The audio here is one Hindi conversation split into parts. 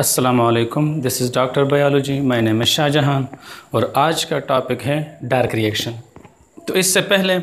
अस्सलामुअलैकुम, this is doctor biology. My name is Shahjahan और आज का टॉपिक है डार्क रिएक्शन। तो इससे पहले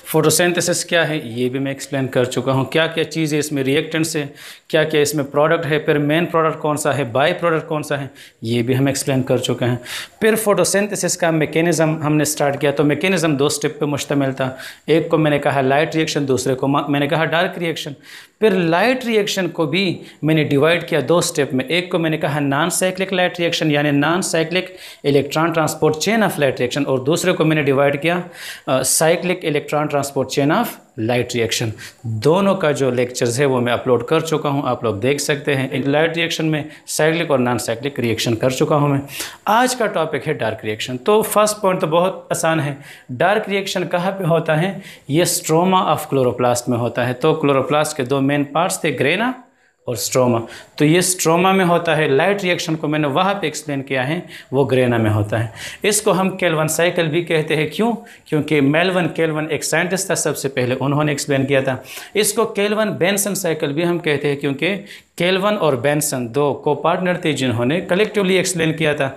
फोटोसिंथेसिस क्या है ये भी मैं एक्सप्लेन कर चुका हूँ। क्या क्या चीज़ें इसमें रिएक्टेंट्स है, क्या क्या इसमें प्रोडक्ट है, फिर मेन प्रोडक्ट कौन सा है, बाई प्रोडक्ट कौन सा है, ये भी हम एक्सप्लेन कर चुके हैं। फिर फोटोसिंथेसिस का मैकेनिज़्म हमने स्टार्ट किया। तो मैकेनिज़्म दो स्टेप पे मुश्तमिल था। एक को मैंने कहा लाइट रिएक्शन, दूसरे को मैंने कहा डार्क रिएक्शन। फिर लाइट रिएक्शन को भी मैंने डिवाइड किया दो स्टेप में। एक को मैंने कहा नॉन साइक्लिक लाइट रिएक्शन यानी non cyclic electron transport chain of light reaction, और दूसरे को मैंने डिवाइड किया cyclic electron transport chain of light reaction. दोनों का जो लेक्चर्स है वो मैं अपलोड कर चुका हूँ, आप लोग देख सकते हैं। इन लाइट रिएक्शन में साइक्लिक और नॉन साइक्लिक रिएक्शन कर चुका हूँ मैं। आज का टॉपिक है डार्क रिएक्शन। तो फर्स्ट पॉइंट तो बहुत आसान है। डार्क रिएक्शन कहाँ पे होता है? ये स्ट्रोमा ऑफ क्लोरोप्लास्ट में होता है। तो क्लोरोप्लास्ट के दो मेन पार्ट्स थे, ग्रेना और स्ट्रोमा। तो ये स्ट्रोमा में होता है। लाइट रिएक्शन को मैंने वहाँ पे एक्सप्लेन किया है, वो ग्रेना में होता है। इसको हम केल्विन साइकिल भी कहते हैं। क्यों? क्योंकि मेल्विन केल्विन एक साइंटिस्ट था, सबसे पहले उन्होंने एक्सप्लेन किया था। इसको केल्विन बेंसन साइकिल भी हम कहते हैं क्योंकि केल्विन और बेंसन दो को पार्टनर थे जिन्होंने कलेक्टिवली एक्सप्लेन किया था।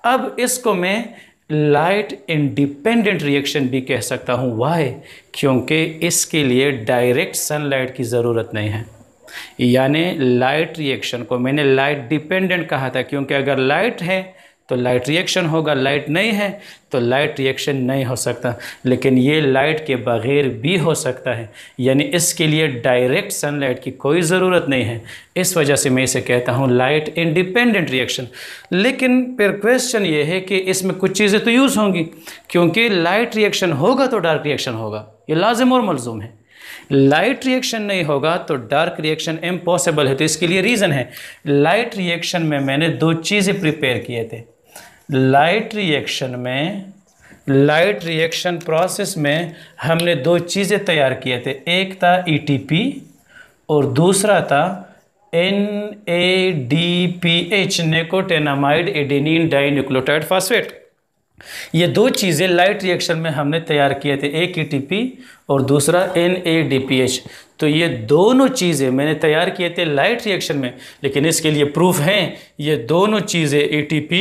अब इसको मैं लाइट इंडिपेंडेंट रिएक्शन भी कह सकता हूँ। वाई? क्योंकि इसके लिए डायरेक्ट सनलाइट की ज़रूरत नहीं है। यानी लाइट रिएक्शन को मैंने लाइट डिपेंडेंट कहा था, क्योंकि अगर लाइट है तो लाइट रिएक्शन होगा, लाइट नहीं है तो लाइट रिएक्शन नहीं हो सकता। लेकिन ये लाइट के बगैर भी हो सकता है, यानी इसके लिए डायरेक्ट सनलाइट की कोई ज़रूरत नहीं है। इस वजह से मैं इसे कहता हूँ लाइट इंडिपेंडेंट रिएक्शन। लेकिन फिर क्वेश्चन ये है कि इसमें कुछ चीज़ें तो यूज़ होंगी, क्योंकि लाइट रिएक्शन होगा तो डार्क रिएक्शन होगा, ये लाजिम और मलजूम है। लाइट रिएक्शन नहीं होगा तो डार्क रिएक्शन इम्पॉसिबल है। तो इसके लिए रीज़न है, लाइट रिएक्शन में मैंने दो चीज़ें प्रिपेयर किए थे। लाइट रिएक्शन प्रोसेस में हमने दो चीज़ें तैयार किए थे। एक था ETP और दूसरा था NADPH, nicotinamide adenine dinucleotide phosphate. ये दो चीज़ें लाइट रिएक्शन में हमने तैयार किए थे, एक ETP और दूसरा NADPH। तो ये दोनों चीज़ें मैंने तैयार किए थे लाइट रिएक्शन में, लेकिन इसके लिए प्रूफ हैं। ये दोनों चीज़ें ETP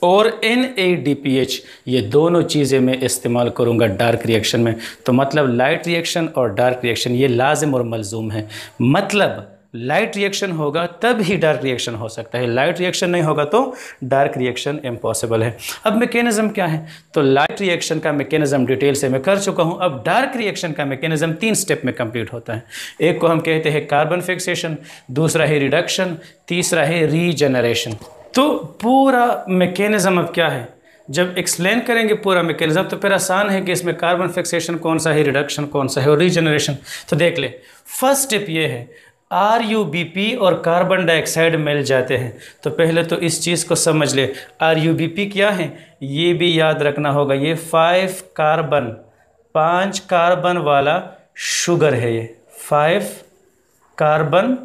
और NADPH, ये दोनों चीज़ें मैं इस्तेमाल करूँगा डार्क रिएक्शन में। तो मतलब लाइट रिएक्शन और डार्क रिएक्शन ये लाजिम और मलजूम है। मतलब लाइट रिएक्शन होगा तब ही डार्क रिएक्शन हो सकता है, लाइट रिएक्शन नहीं होगा तो डार्क रिएक्शन इम्पॉसिबल है। अब मैकेनिज़्म क्या है? तो लाइट रिएक्शन का मैकेनिज़्म डिटेल से मैं कर चुका हूँ। अब डार्क रिएक्शन का मैकेनिज़्म 3 स्टेप में कंप्लीट होता है। एक को हम कहते हैं कार्बन फिक्सेशन, दूसरा है रिडक्शन, तीसरा है रीजनरेशन। तो पूरा मैकेनिज़्म अब क्या है, जब एक्सप्लेन करेंगे पूरा मैकेनिज़्म तो फिर आसान है कि इसमें कार्बन फिक्सेशन कौन सा है, रिडक्शन कौन सा है और रीजनरेशन। तो देख ले, फर्स्ट स्टेप ये है, RUBP और कार्बन डाइऑक्साइड मिल जाते हैं। तो पहले तो इस चीज़ को समझ ले, RUBP क्या है ये भी याद रखना होगा। ये 5 कार्बन वाला शुगर है। ये 5 कार्बन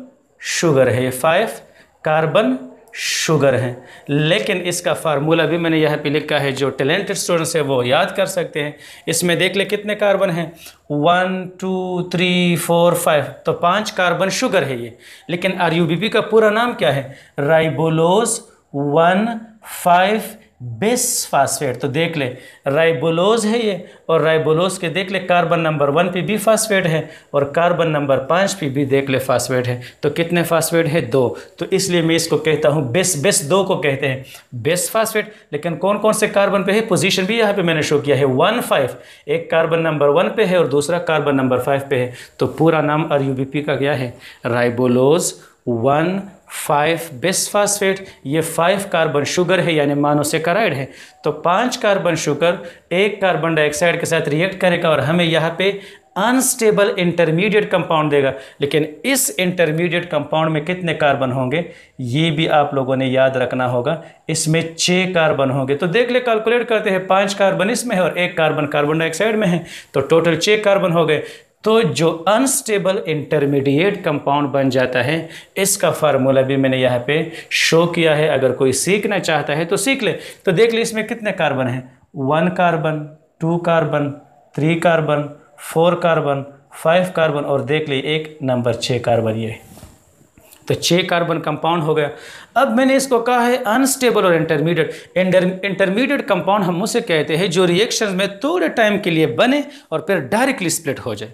शुगर है, ये 5 कार्बन शुगर है। लेकिन इसका फार्मूला भी मैंने यहाँ पे लिखा है, जो टैलेंटेड स्टूडेंट्स है वो याद कर सकते हैं। इसमें देख ले कितने कार्बन हैं, 1 2 3 4 5, तो 5 कार्बन शुगर है ये। लेकिन RUBP का पूरा नाम क्या है? राइबोलोज 1,5 बेस फास्फेट। तो देख ले, राइबोलोज है ये, और राइबोलोज के देख ले कार्बन नंबर 1 पे भी फास्फेट है और कार्बन नंबर 5 पे भी देख ले फास्फेट है। तो कितने फास्फेट है? 2। तो इसलिए मैं इसको कहता हूँ बेस 2 को कहते हैं बेस फास्फेट। लेकिन कौन कौन से कार्बन पे है, पोजीशन भी यहाँ पे मैंने शो किया है। 1,5 एक कार्बन नंबर 1 पे है और दूसरा कार्बन नंबर 5 पे है। तो पूरा नाम RUBP का क्या है? राइबोलोज 1,5 बेस फास्फेट। ये 5 कार्बन शुगर है यानी मोनोसेकेराइड है। तो 5 कार्बन शुगर एक कार्बन डाइऑक्साइड के साथ रिएक्ट करेगा और हमें यहाँ पे अनस्टेबल इंटरमीडिएट कंपाउंड देगा। लेकिन इस इंटरमीडिएट कंपाउंड में कितने कार्बन होंगे ये भी आप लोगों ने याद रखना होगा। इसमें 6 कार्बन होंगे। तो देख ले, कैलकुलेट करते हैं, 5 कार्बन इसमें है और 1 कार्बन कार्बन डाइऑक्साइड में है, तो टोटल 6 कार्बन हो गए। तो जो अनस्टेबल इंटरमीडिएट कंपाउंड बन जाता है, इसका फार्मूला भी मैंने यहाँ पे शो किया है। अगर कोई सीखना चाहता है तो सीख ले। तो देख ले, इसमें कितने कार्बन हैं? 1 carbon, 2 carbon, 3 carbon, 4 carbon, 5 carbon और देख ले एक नंबर 6 कार्बन। ये तो 6 कार्बन कंपाउंड हो गया। अब मैंने इसको कहा है अनस्टेबल और इंटरमीडिएट। इंटरमीडिएट कंपाउंड हम उसे कहते हैं जो रिएक्शन में थोड़े टाइम के लिए बने और फिर डायरेक्टली स्प्लिट हो जाए।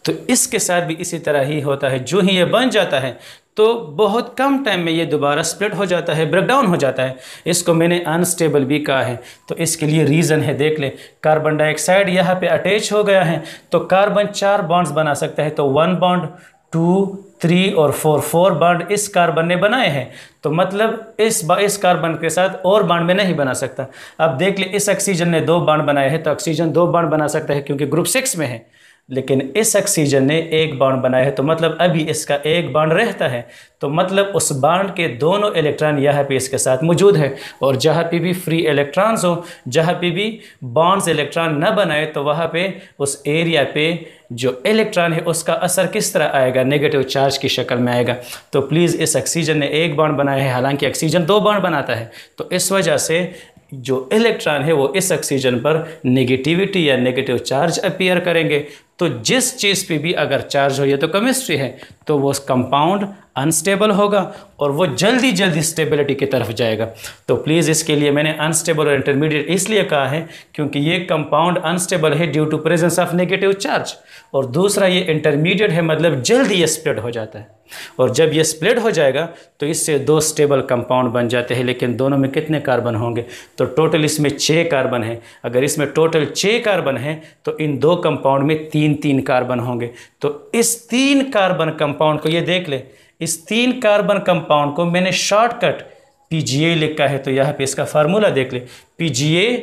तो इसके साथ भी इसी तरह ही होता है, जो ही ये बन जाता है तो बहुत कम टाइम में ये दोबारा स्प्लिट हो जाता है, ब्रेकडाउन हो जाता है। इसको मैंने अनस्टेबल भी कहा है। तो इसके लिए रीज़न है, देख ले, कार्बन डाइऑक्साइड यहाँ पे अटैच हो गया है तो कार्बन 4 बॉन्ड्स बना सकता है। तो 1 बॉन्ड, 2, 3 और 4 बॉन्ड इस कार्बन ने बनाए हैं। तो मतलब इस कार्बन के साथ और बॉन्ड में नहीं बना सकता। अब देख ले, इस ऑक्सीजन ने 2 बॉन्ड बनाए हैं तो ऑक्सीजन 2 बॉन्ड बना सकता है क्योंकि ग्रुप 6 में है, लेकिन इस ऑक्सीजन ने 1 बॉन्ड बनाया है तो मतलब अभी इसका 1 बॉन्ड रहता है। तो मतलब उस बॉन्ड के दोनों इलेक्ट्रॉन यहाँ पे इसके साथ मौजूद है। और जहाँ पे भी फ्री इलेक्ट्रॉन्स हो, जहाँ पे भी बॉन्ड्स इलेक्ट्रॉन न बनाए, तो वहाँ पे उस एरिया पे जो इलेक्ट्रॉन है उसका असर किस तरह आएगा, नेगेटिव चार्ज की शक्ल में आएगा। तो प्लीज़, इस ऑक्सीजन ने 1 बॉन्ड बनाया है, हालांकि ऑक्सीजन 2 बॉन्ड बनाता है। तो इस वजह से जो इलेक्ट्रॉन है वो इस ऑक्सीजन पर नेगेटिविटी या नेगेटिव चार्ज अपीयर करेंगे। तो जिस चीज़ पे भी अगर चार्ज हो, ये तो केमिस्ट्री है, तो वो कंपाउंड अनस्टेबल होगा और वो जल्दी जल्दी स्टेबिलिटी की तरफ जाएगा। तो प्लीज़, इसके लिए मैंने अनस्टेबल और इंटरमीडिएट इसलिए कहा है क्योंकि ये कंपाउंड अनस्टेबल है due to presence of negative charge, और दूसरा ये इंटरमीडिएट है, मतलब जल्दी ये स्प्लिट हो जाता है। और जब ये स्प्लिट हो जाएगा तो इससे 2 स्टेबल कंपाउंड बन जाते हैं। लेकिन दोनों में कितने कार्बन होंगे? तो टोटल इसमें 6 कार्बन है। अगर इसमें टोटल 6 कार्बन है तो इन 2 कंपाउंड में 3 कार्बन होंगे। तो इस 3 कार्बन कंपाउंड को, ये देख ले, इस 3 कार्बन कंपाउंड को मैंने शॉर्टकट PGA लिखा है। तो यहाँ पे इसका फार्मूला देख ले, PGA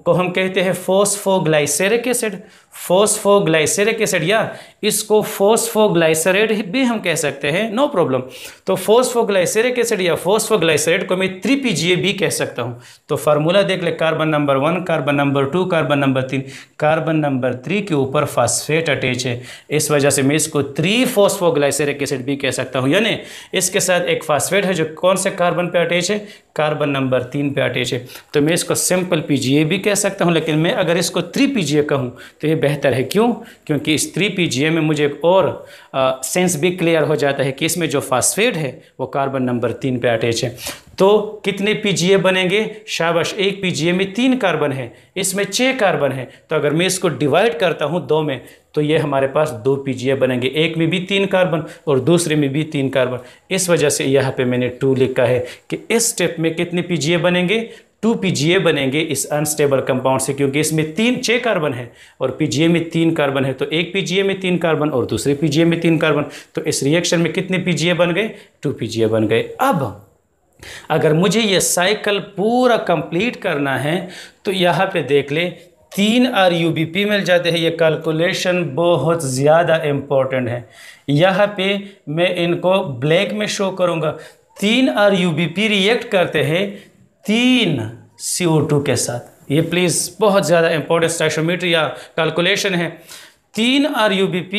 को हम कहते हैं फॉस्फोग्लाइसेरिक एसिड। फॉस्फोग्लाइसेरिक एसिड या इसको फॉस्फोग्लाइसरेट भी हम कह सकते हैं, नो प्रॉब्लम। तो फॉस्फोग्लाइसेरिक एसिड या फॉस्फोग्लाइसरेट को मैं 3PGA भी कह सकता हूँ। तो फार्मूला देख ले, carbon number 1, carbon number 2, carbon number 3, carbon number 3 के ऊपर फास्फेट अटैच है, इस वजह से मैं इसको 3 फॉस्फोग्लाइसेरिक एसिड भी कह सकता हूँ। यानी इसके साथ एक फास्फेट है जो कौन से कार्बन पे अटैच है, कार्बन नंबर 3 पे अटैच है। तो मैं इसको सिंपल PGA भी कह सकता हूँ, लेकिन मैं अगर इसको 3PGA कहूँ तो ये बेहतर है। क्यों? क्योंकि इस 3PGA में मुझे एक और सेंस भी क्लियर हो जाता है कि इसमें जो फास्फेट है वो कार्बन नंबर 3 पे अटैच है। तो कितने PGA बनेंगे? शाबाश, एक PGA में 3 कार्बन है, इसमें 6 कार्बन है। तो अगर मैं इसको डिवाइड करता हूँ 2 में तो ये हमारे पास 2 PGA बनेंगे, एक में भी 3 कार्बन और दूसरे में भी 3 कार्बन। इस वजह से यहाँ पे मैंने 2 लिखा है कि इस स्टेप में कितने PGA बनेंगे? 2 PGA बनेंगे इस अनस्टेबल कंपाउंड से, क्योंकि इसमें 6 कार्बन है और PGA में 3 कार्बन है। तो एक PGA में 3 कार्बन और दूसरे PGA में 3 कार्बन। तो इस रिएक्शन में कितने PGA बन गए? 2 PGA बन गए। अब अगर मुझे ये साइकिल पूरा कंप्लीट करना है तो यहाँ पे देख ले, 3 RUBP मिल जाते हैं। ये कैलकुलेशन बहुत ज़्यादा इम्पोर्टेंट है। यहाँ पे मैं इनको ब्लैक में शो करूँगा। 3 RUBP रिएक्ट करते हैं 3 CO2 के साथ। ये प्लीज़ बहुत ज़्यादा इम्पोर्टेंट स्टोइकियोमेट्री या कैलकुलेशन है। 3 RUBP,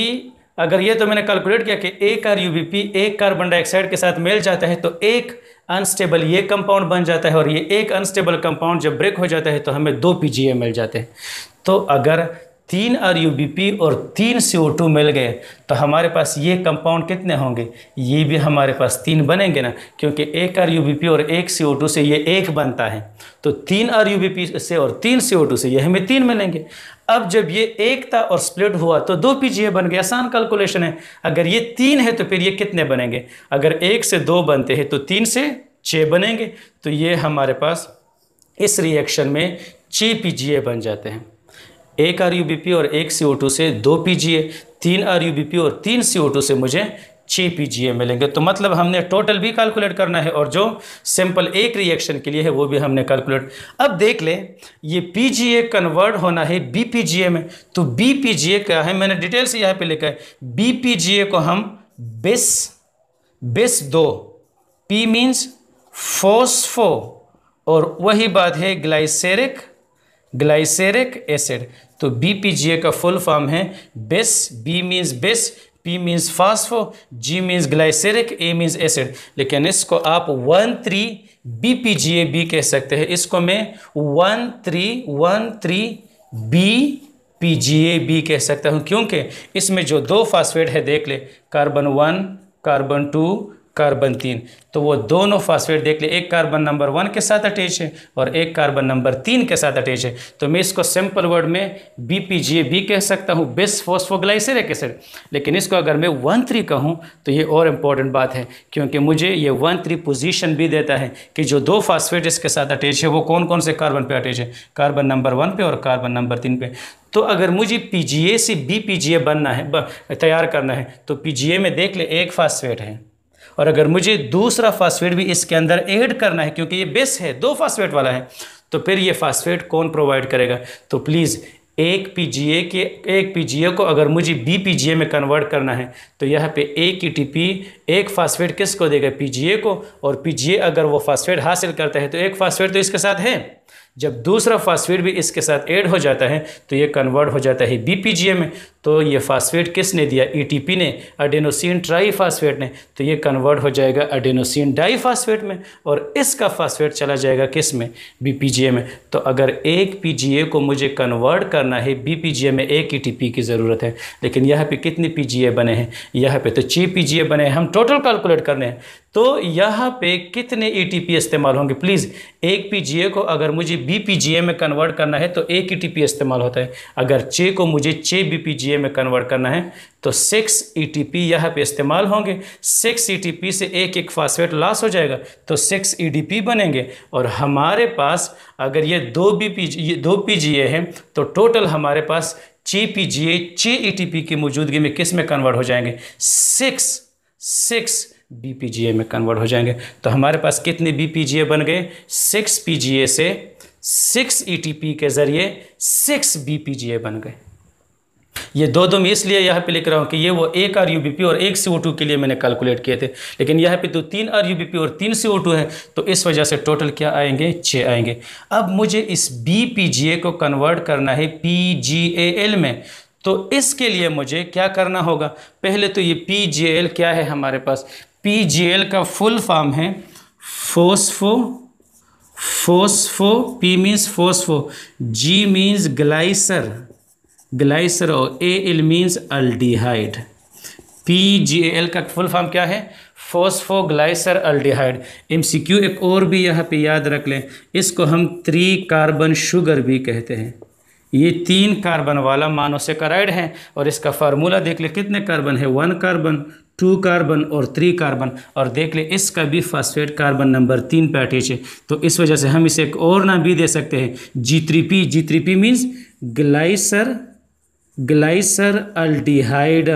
अगर ये तो मैंने कैलकुलेट किया कि 1 RUBP 1 कार्बन डाइऑक्साइड के साथ मिल जाता है तो एक अनस्टेबल ये कंपाउंड बन जाता है, और ये एक अनस्टेबल कंपाउंड जब ब्रेक हो जाता है तो हमें 2 PGA मिल जाते हैं। तो अगर 3 RUBP और 3 CO2 मिल गए तो हमारे पास ये कंपाउंड कितने होंगे? ये भी हमारे पास 3 बनेंगे ना, क्योंकि 1 RUBP और 1 CO2 से ये 1 बनता है। तो 3 RUBP से और 3 CO2 से ये हमें 3 मिलेंगे। अब जब ये 1 था और स्प्लिट हुआ तो 2 PGA बन गया। आसान कैलकुलेशन है। अगर ये 3 है तो फिर ये कितने बनेंगे? अगर 1 से 2 बनते हैं तो 3 से 6 बनेंगे। तो ये हमारे पास इस रिएक्शन में 6 PGA बन जाते हैं। 1 RUBP और 1 CO2 से 2 PGA, 3 RUBP और 3 CO2 से मुझे 6 PGA मिलेंगे। तो मतलब हमने टोटल भी कैलकुलेट करना है और जो सिंपल एक रिएक्शन के लिए है वो भी हमने कैलकुलेट। अब देख ले, ये PGA कन्वर्ट होना है BPGA में। तो BPGA क्या है? मैंने डिटेल से यहाँ पे लिखा है। BPGA को हम बिस 2, P मीन्स फॉस्फो, और वही बात है ग्लाइसेरिक एसिड। तो BPGA का फुल फॉर्म है bis, B means bis, P means phospho, G means glyceric, A means acid. लेकिन इसको आप 1,3 BPGA भी कह सकते हैं। इसको मैं 1,3 BPGA भी कह सकता हूँ, क्योंकि इसमें जो 2 फास्फेट है देख ले, कार्बन 1, कार्बन 2, कार्बन 3। तो वो दोनों फास्फेट देख ले, एक कार्बन नंबर 1 के साथ अटैच है और एक कार्बन नंबर 3 के साथ अटैच है। तो मैं इसको सिंपल वर्ड में BPGA भी कह सकता हूँ, बिस फॉस्फोग्लाइसरिक एसिड। लेकिन इसको अगर मैं 1,3 कहूँ तो ये और इम्पॉर्टेंट बात है, क्योंकि मुझे ये 1,3 पोजीशन भी देता है कि जो दो फास्फेट इसके साथ अटैच है वो कौन कौन से कार्बन पे अटैच है, कार्बन नंबर 1 पे और कार्बन नंबर 3 पे। तो अगर मुझे PGA से BPGA बनना है, तैयार करना है, तो PGA में देख ले एक फास्फेट है, और अगर मुझे दूसरा फास्फेट भी इसके अंदर ऐड करना है, क्योंकि ये बेस है, दो फास्फेट वाला है, तो फिर ये फास्फेट कौन प्रोवाइड करेगा। तो प्लीज़ एक PGA को अगर मुझे BPGA में कन्वर्ट करना है तो यहाँ पे एक ATP एक फास्फेट किसको देगा, PGA को। और PGA अगर वो फास्फेट हासिल करता है तो एक फास्फेट तो इसके साथ है, जब दूसरा फास्फेट भी इसके साथ ऐड हो जाता है तो ये कन्वर्ट हो जाता है BPGA में। तो ये फास्फेट किसने दिया, ATP ने, एडेनोसिन ट्राईफास्फेट ने। तो ये कन्वर्ट हो जाएगा एडेनोसिन डाईफास्फेट में, और इसका फास्फेट चला जाएगा किस में, BPGA में। तो अगर एक PGA को मुझे कन्वर्ट करना है BPGA में, एक ATP की ज़रूरत है। लेकिन यहाँ पे कितने PGA बने हैं, यहाँ पे तो 6 PGA बने हैं। हम टोटल कैलकुलेट करने हैं तो यहाँ पे कितने ATP इस्तेमाल होंगे। प्लीज़ एक PGA को अगर मुझे BPGA में कन्वर्ट करना है तो एक ATP इस्तेमाल होता है। अगर 6 को मुझे 6 BPGA में कन्वर्ट करना है तो 6 ATP यहाँ पे इस्तेमाल होंगे। 6 ATP से एक एक फास्फेट लॉस हो जाएगा तो 6 EDP बनेंगे। और हमारे पास अगर ये दो PGA है तो टोटल हमारे पास 6 PGA 6 ATP की मौजूदगी में किस में कन्वर्ट हो जाएंगे, 6 BPGA में कन्वर्ट हो जाएंगे। तो हमारे पास कितने BPGA बन गए, 6 PGA से 6 ATP के ज़रिए 6 BPGA बन गए। ये दो मैं इसलिए यहाँ पे लिख रहा हूँ कि ये वो एक RUBP और एक CO2 के लिए मैंने कैलकुलेट किए थे, लेकिन यहाँ पे तो 3 RUBP और 3 CO2 है, तो इस वजह से टोटल क्या आएंगे, 6 आएंगे। अब मुझे इस BPGA को कन्वर्ट करना है PGAL में, तो इसके लिए मुझे क्या करना होगा। पहले तो ये PGAL क्या है हमारे पास, PGAL का फुल फॉर्म है P means phospho, G means ग्लाइसर और AL मीन्स अल्डिहाइड। PGAL का फुल फॉर्म क्या है, फॉस्फोग्लाइसर अल्डिहाइड। MCQ एक और भी यहाँ पे याद रख लें, इसको हम 3 कार्बन शुगर भी कहते हैं। ये 3 कार्बन वाला मोनोसेकेराइड है, और इसका फार्मूला देख ले, कितने कार्बन है, 1 कार्बन 2 कार्बन और 3 कार्बन। और देख ले इसका भी फास्फेट कार्बन नंबर 3 पे अटैच है, तो इस वजह से हम इसे एक और नाम भी दे सकते हैं, G3P मीन्स ग्लाइसर अल्डिहाइड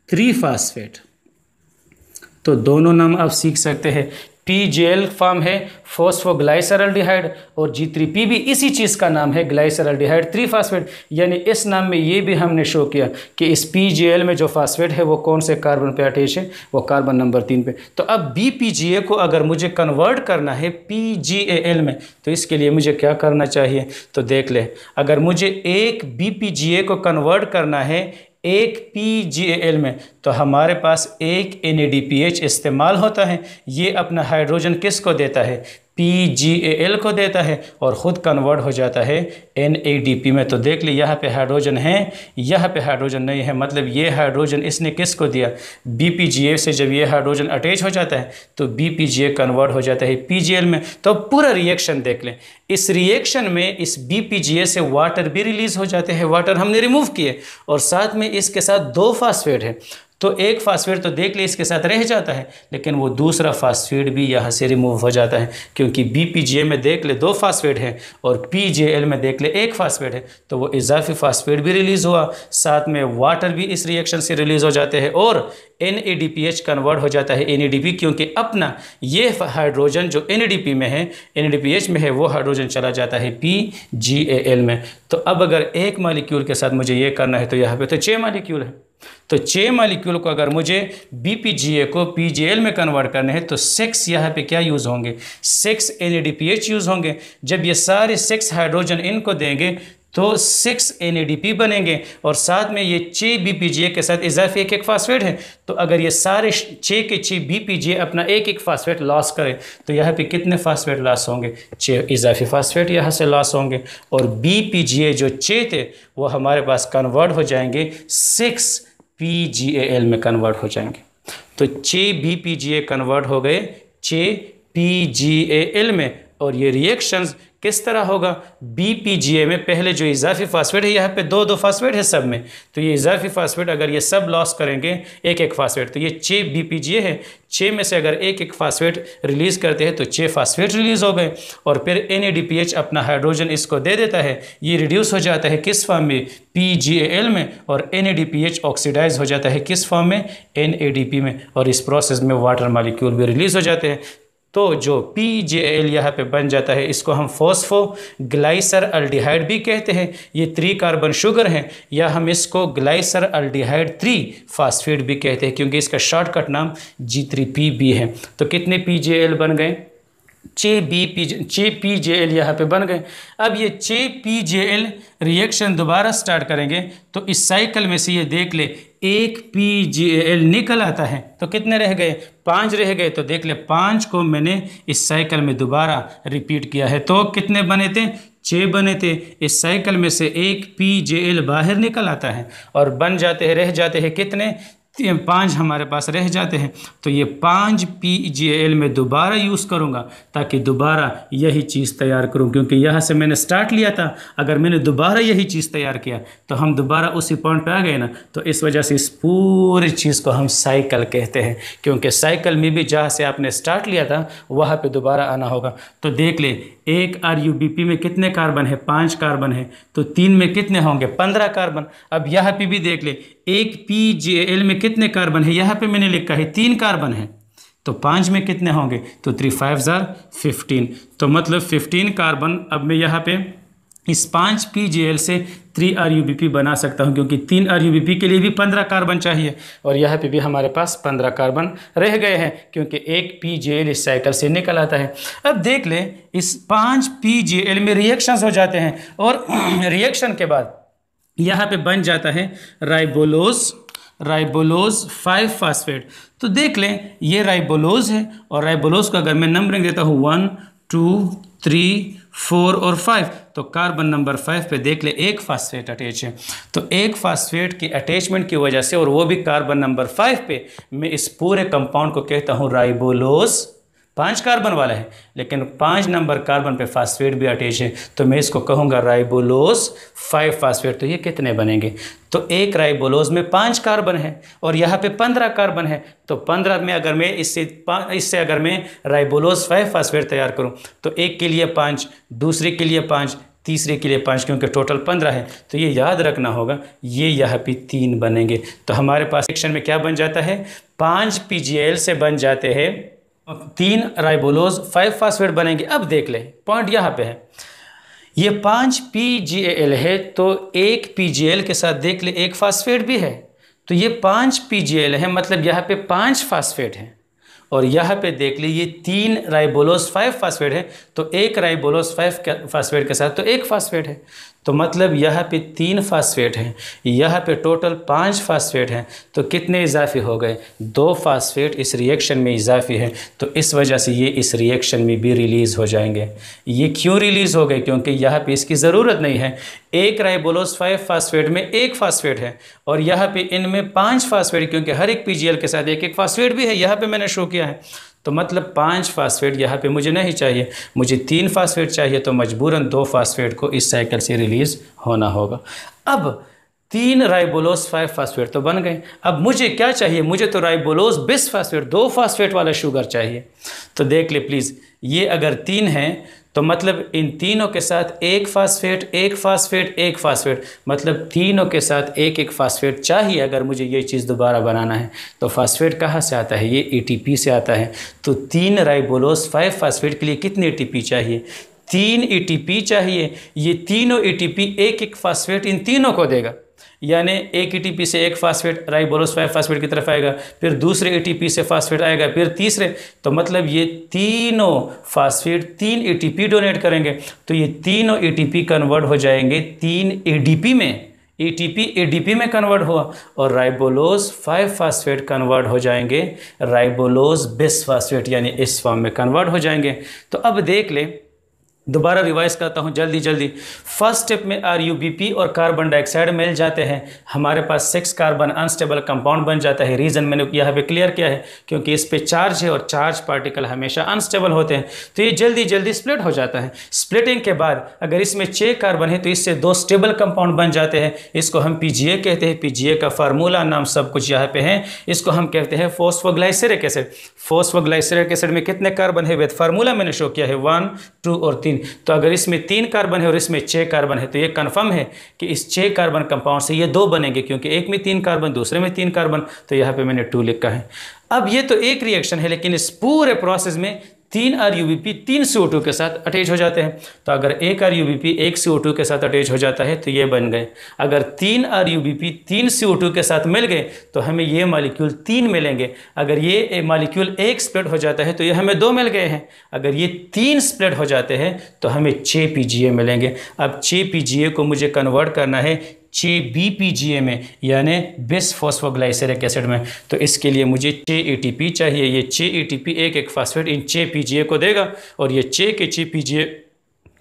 3 फास्फेट। तो दोनों नाम आप सीख सकते हैं। PGAL फॉर्म है फॉस्फोग्लाइसरल्डिहाइड, और G3P भी इसी चीज़ का नाम है, ग्लाइसरल्डिहाइड 3 फास्फेट। यानी इस नाम में ये भी हमने शो किया कि इस PGAL में जो फास्फेट है वो कौन से कार्बन पे अटैच है, वो कार्बन नंबर 3 पे। तो अब BPGA को अगर मुझे कन्वर्ट करना है PGAL में, तो इसके लिए मुझे क्या करना चाहिए, तो देख ले, अगर मुझे एक BPGA को कन्वर्ट करना है एक PGAL में, तो हमारे पास एक NADPH इस्तेमाल होता है। ये अपना हाइड्रोजन किसको देता है, PGAL को देता है, और ख़ुद कन्वर्ट हो जाता है NADP में। तो देख ली यहाँ पे हाइड्रोजन है, यहाँ पे हाइड्रोजन नहीं है, मतलब ये हाइड्रोजन इसने किसको दिया, BPGA से। जब ये हाइड्रोजन अटैच हो जाता है तो BPGA कन्वर्ट हो जाता है PGAL में। तो पूरा रिएक्शन देख लें, इस रिएक्शन में इस BPGA से वाटर भी रिलीज़ हो जाते हैं, वाटर हमने रिमूव किए, और साथ में इसके साथ 2 फास्फेट है, तो एक फास्फेट तो देख ले इसके साथ रह जाता है, लेकिन वो दूसरा फास्फेट भी यहाँ से रिमूव हो जाता है, क्योंकि BPGA में देख ले 2 फास्फेट है और PGAL में देख ले 1 फास्फेट है, तो वो इजाफी फास्फेट भी रिलीज़ हुआ, साथ में वाटर भी इस रिएक्शन से रिलीज़ हो जाते हैं, और NADPH कन्वर्ट हो जाता है NADP, क्योंकि अपना ये हाइड्रोजन जो NADP में है, NADPH में है, वो हाइड्रोजन चला जाता है PGAL में। तो अब अगर एक मालिक्यूल के साथ मुझे ये करना है तो यहाँ पे तो 6 मालिक्यूल है, तो 6 मालिक्यूल को अगर मुझे BPGA को PGAL में कन्वर्ट करने हैं तो 6 यहाँ पे क्या यूज़ होंगे, 6 NADPH यूज़ होंगे। जब ये सारे 6 हाइड्रोजन इनको देंगे तो 6 NADP बनेंगे, और साथ में ये 6 BPGA के साथ इजाफी एक फास्फेट है। तो अगर ये सारे 6 के 6 BPGA अपना एक फास्फेट लॉस करें तो यहाँ पे कितने फास्फेट लॉस होंगे, 6 इजाफी फास्फेट यहाँ से लॉस होंगे, और BPGA जो 6 थे वो हमारे पास कन्वर्ट हो जाएंगे 6 PGAL में कन्वर्ट हो जाएंगे। तो 6 BPGA कन्वर्ट हो गए 6 PGAL में। और ये रिएक्शंस किस तरह होगा? BPGA में पहले जो इजाफी फास्फेट है, यहाँ पे दो फास्फेट है सब में, तो ये इजाफी फास्फेट अगर ये सब लॉस करेंगे एक फास्फेट, तो ये 6 BPGA है, 6 में से अगर एक फास्फेट रिलीज़ करते हैं तो 6 फास्फेट रिलीज़ हो गए। और फिर NADPH अपना हाइड्रोजन इसको दे देता है, ये रिड्यूस हो जाता है किस फॉर्म में? PGAL में। और NADPH ऑक्सीडाइज हो जाता है किस फॉर्म में? NADP में। और इस प्रोसेस में वाटर मॉलिक्यूल भी रिलीज़ हो जाते हैं। तो जो PGAL यहाँ पे बन जाता है, इसको हम फॉस्फोग्लाइसर अल्डिहाइड भी कहते हैं। ये 3 कार्बन शुगर हैं, या हम इसको ग्लाइसर अल्डिहाइड 3 फास्फेट भी कहते हैं, क्योंकि इसका शॉर्टकट नाम G3PB है। तो कितने PGAL बन गए? 6 PGAL यहाँ पे बन गए। अब ये 6 PGAL रिएक्शन दोबारा स्टार्ट करेंगे तो इस साइकिल में से ये देख ले, एक PGAL निकल आता है, तो कितने रह गए? 5 रह गए। तो देख ले 5 को मैंने इस साइकिल में दोबारा रिपीट किया है, तो कितने बने थे? 6 बने थे। इस साइकिल में से एक PGAL बाहर निकल आता है और बन जाते हैं, रह जाते हैं कितने? 5 हमारे पास रह जाते हैं। तो ये 5 PGAL में दोबारा यूज़ करूँगा ताकि दोबारा यही चीज़ तैयार करूँ, क्योंकि यहाँ से मैंने स्टार्ट लिया था। अगर मैंने दोबारा यही चीज़ तैयार किया तो हम दोबारा उसी पॉइंट पे आ गए ना। तो इस वजह से इस पूरी चीज़ को हम साइकिल कहते हैं, क्योंकि साइकिल में भी जहाँ से आपने स्टार्ट लिया था वहाँ पे दोबारा आना होगा। तो देख ले, एक RUBP में कितने कार्बन है? 5 कार्बन है। तो 3 में कितने होंगे? 15 कार्बन। अब यहाँ पे भी देख ले, एक PGAL में कितने कार्बन है? यहाँ पे मैंने लिखा है 3 कार्बन है। तो 5 में कितने होंगे? तो 3 5 15। तो मतलब 15 कार्बन। अब मैं यहाँ पे इस 5 PGAL से 3 RUBP बना सकता हूँ, क्योंकि 3 RUBP के लिए भी 15 कार्बन चाहिए। और यहाँ पे भी हमारे पास 15 कार्बन रह गए हैं, क्योंकि एक PGAL इस साइकिल से निकल आता है। अब देख ले, इस 5 PGAL में रिएक्शंस हो जाते हैं, और रिएक्शन के बाद यहाँ पे बन जाता है राइबोलोज 5 फास्फेट। तो देख लें, ये राइबोलोज है, और राइबोलोज का अगर मैं नंबरिंग देता हूँ 1 2 3 4 और 5, तो कार्बन नंबर 5 पे देख ले एक फास्फेट अटैच है। तो एक फास्फेट की अटैचमेंट की वजह से, और वो भी कार्बन नंबर 5 पे, मैं इस पूरे कंपाउंड को कहता हूँ राइबोलोज। 5 कार्बन वाला है, लेकिन 5 नंबर कार्बन पे फास्फेट भी अटैच है, तो मैं इसको कहूँगा राइबोलोज 5 फास्फेट। तो ये कितने बनेंगे? तो एक राइबोलोज में 5 कार्बन है, और यहाँ पे 15 कार्बन है। तो 15 में अगर मैं इससे अगर मैं राइबोलोज 5 फास्फेट तैयार करूँ, तो एक के लिए 5, दूसरे के लिए 5, तीसरे के लिए 5, क्योंकि टोटल 15 है। तो ये याद रखना होगा, ये यहाँ पे 3 बनेंगे। तो हमारे पास सेक्शन में क्या बन जाता है? 5 PGAL से बन जाते हैं 3 राइबोलोज 5 फास्फेट बनेंगे। अब देख ले, पॉइंट यहाँ पे है, ये 5 PGAL है, तो एक PGAL के साथ देख ले एक फास्फेट भी है। तो ये 5 PGAL है, मतलब यहाँ पे 5 फास्फेट है। और यहाँ पे देख ली, ये 3 राइबोलोज 5 फास्फेट है, तो एक राइबोलोज 5 फास्फेट के साथ तो एक फास्फेट है। तो मतलब यहाँ पे 3 फास्फेट हैं, यहाँ पे टोटल 5 फास्फेट हैं। तो कितने इजाफी हो गए? 2 फास्फेट इस रिएक्शन में इजाफी है। तो इस वजह से ये इस रिएक्शन में भी रिलीज़ हो जाएंगे। ये क्यों रिलीज़ हो गए? क्योंकि यहाँ पे इसकी ज़रूरत नहीं है। एक राइबोलोज 5 फास्फेट में एक फास्फेट है, और यहाँ पे इनमें 5 फास्फेट, क्योंकि हर एक PGAL के साथ एक फास्फेट भी है, यहाँ पे मैंने शो किया है। तो मतलब 5 फास्फेट यहाँ पे मुझे नहीं चाहिए, मुझे 3 फास्फेट चाहिए। तो मजबूरन 2 फास्फेट को इस साइकिल से रिलीज़ होना होगा। अब 3 राइबोलोज 5 फास्फेट तो बन गए। अब मुझे क्या चाहिए? मुझे तो राइबोलोज बिस फास्फेट 2 फास्फेट वाला शुगर चाहिए। तो देख ले प्लीज़, ये अगर 3 है तो मतलब इन तीनों के साथ एक फास्फेट, एक फास्फेट, एक फास्फेट, मतलब तीनों के साथ एक एक फास्फेट चाहिए अगर मुझे ये चीज़ दोबारा बनाना है। तो फास्फेट कहाँ से आता है? ये ATP से आता है। तो 3 राइबोलोज 5 फास्फेट के लिए कितनी ATP चाहिए? 3 ATP चाहिए। ये तीनों ATP एक एक फास्फेट इन तीनों को देगा, यानी एक ATP से एक फास्फेट राइबोलोज 5 फास्फेट की तरफ आएगा, फिर दूसरे ATP से फास्फेट आएगा, फिर तीसरे। तो मतलब ये तीनों फास्फेट 3 ATP डोनेट करेंगे। तो ये तीनों ATP कन्वर्ट हो जाएंगे 3 ADP में। ATP ADP में कन्वर्ट हुआ, और राइबोलोज 5 फास्फेट कन्वर्ट हो जाएंगे राइबोलोज बिस फास्फेट, यानी इस फॉर्म में कन्वर्ट हो जाएंगे। तो अब देख ले, दोबारा रिवाइज करता हूँ जल्दी। फर्स्ट स्टेप में RuBp और कार्बन डाइऑक्साइड मिल जाते हैं, हमारे पास 6 कार्बन अनस्टेबल कंपाउंड बन जाता है। रीज़न मैंने यहाँ पे क्लियर किया है, क्योंकि इस पे चार्ज है और चार्ज पार्टिकल हमेशा अनस्टेबल होते हैं, तो ये जल्दी स्प्लिट हो जाता है। स्प्लिटिंग के बाद अगर इसमें 6 कार्बन है तो इससे 2 स्टेबल कंपाउंड बन जाते हैं, इसको हम PGA कहते हैं। PGA का फार्मूला नाम सब कुछ यहाँ पे है, इसको हम कहते हैं फॉस्फोग्लाइसरिक एसिड। फॉस्फोग्लाइसरिक एसिड में कितने कार्बन है, विद फार्मूला मैंने शो किया है 1, 2 और 3। तो अगर इसमें 3 कार्बन है और इसमें 6 कार्बन है तो ये कंफर्म है कि इस 6 कार्बन कंपाउंड से ये 2 बनेंगे, क्योंकि एक में 3 कार्बन, दूसरे में 3 कार्बन, तो यहाँ पे मैंने 2 लिखा है। अब ये तो एक रिएक्शन है, लेकिन इस पूरे प्रोसेस में 3 RuBp 3 CO2 के साथ अटैच हो जाते हैं। तो अगर एक RuBp 1 CO2 के साथ अटैच हो जाता है तो ये बन गए। अगर 3 RuBp 3 CO2 के साथ मिल गए तो हमें ये मॉलिक्यूल 3 मिलेंगे। अगर ये मॉलिक्यूल 1 स्प्लिट हो जाता है तो ये हमें 2 मिल गए हैं। अगर ये 3 स्प्लिट हो जाते हैं तो हमें 6 PGA मिलेंगे। अब 6 PGA को मुझे कन्वर्ट करना है 6 BPGA में, यानी बिस फॉस्फोग्लाइसरिक एसिड में। तो इसके लिए मुझे 6 ATP चाहिए। ये 6 ATP एक फास्फेट इन 6 PGA को देगा और ये 6 के 6 PGA